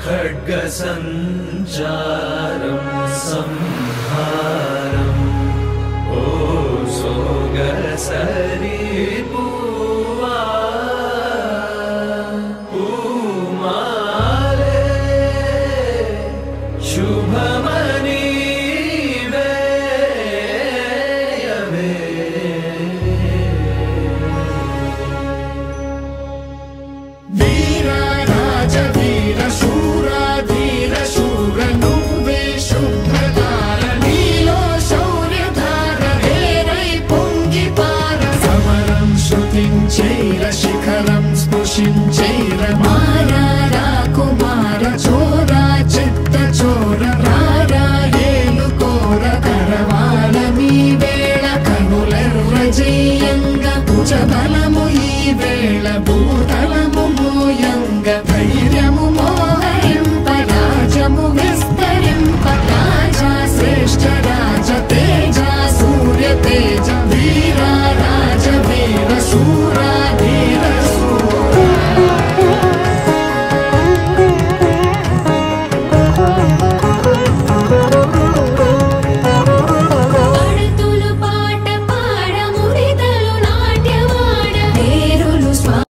खड्ग संचारं संहारं ओ सोगसरी पूवा पूमाले शुभमनी शिखरं स्पृशिंचैर मारा कुमार चोरा चित्त चोर रारा ఏలుకోర కరవాల మీ వేళ కనులెర్ర జయంగా భుజబలము ఈ వేళ భూతలము